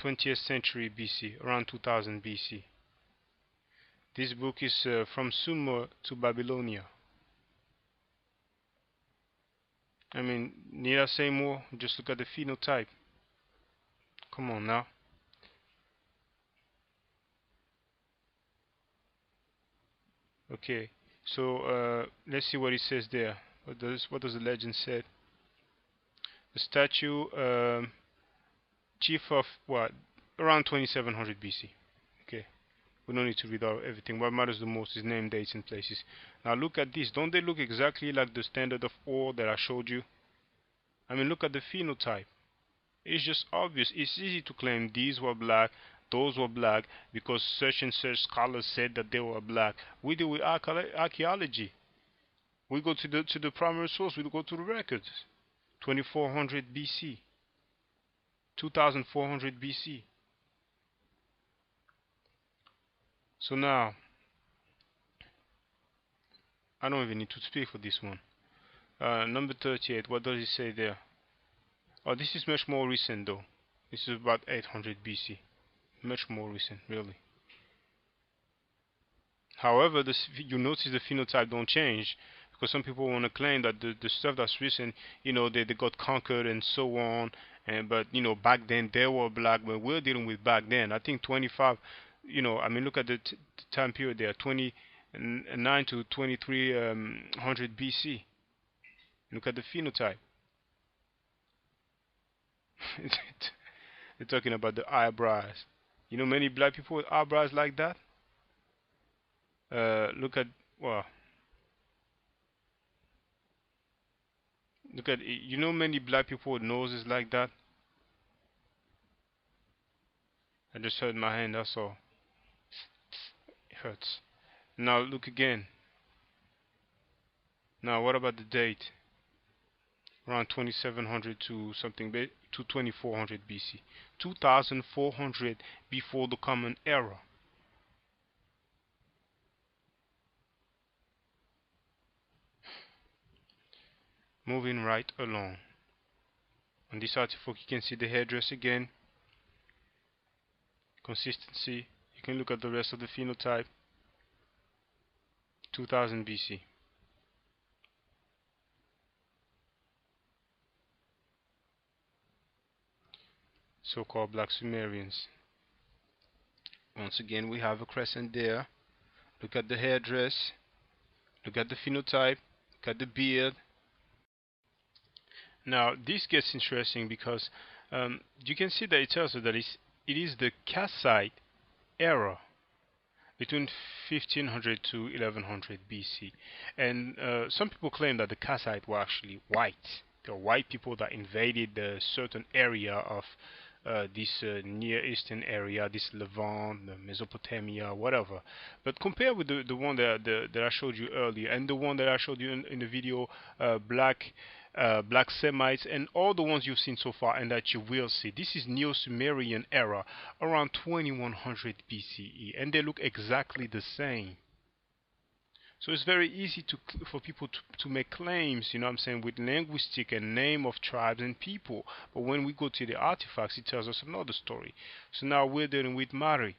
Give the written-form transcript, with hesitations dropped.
20th century BC, around 2000 BC. This book is from Sumer to Babylonia. I mean, need I say more? Just look at the phenotype. Come on now. Okay, so let's see what it says there. What does the legend say? The statue, chief of what? Around 2700 BC. Okay, we don't need to read out everything. What matters the most is name, dates, and places. Now look at this. Don't they look exactly like the standard of ore that I showed you? I mean, look at the phenotype. It's just obvious. It's easy to claim these were black, those were black, because such and such scholars said that they were black. We do with archaeology. We go to the primary source. We go to the records. 2400 BC, 2400 BC. So now, I don't even need to speak for this one. Number 38. What does it say there? Oh, this is much more recent though. This is about 800 BC. Much more recent, really. However, you notice the phenotype don't change, because some people want to claim that the stuff that's recent, you know, they got conquered and so on, but you know, back then they were black, but we're dealing with back then. I think 25, you know, I mean, look at the time period there, 29 to 2300 BC. Look at the phenotype. They're talking about the eyebrows. You know, many black people with eyebrows like that. Look at, well, look at, you know, many black people with noses like that. I just hurt my hand, that's all. It hurts. Now look again. Now what about the date? Around 2700 to something, to 2400 BC. 2400 before the Common Era. Moving right along. On this artifact you can see the headdress again. Consistency. You can look at the rest of the phenotype. 2000 BC. So-called Black Sumerians. Once again, we have a crescent there. Look at the headdress. Look at the phenotype. Look at the beard. Now, this gets interesting because you can see that it tells us that it is the Kassite era between 1500 to 1100 BC. And some people claim that the Kassite were actually white. They were white people that invaded a certain area of this Near Eastern area, this Levant, Mesopotamia, whatever. But compared with the one that I showed you earlier, and the one that I showed you in the video, black Semites, and all the ones you've seen so far and that you will see, this is Neo-Sumerian era, around 2100 BCE, and they look exactly the same. So it's very easy for people to make claims, you know what I'm saying, with linguistic and name of tribes and people. But when we go to the artifacts, it tells us another story. So now we're dealing with Mari.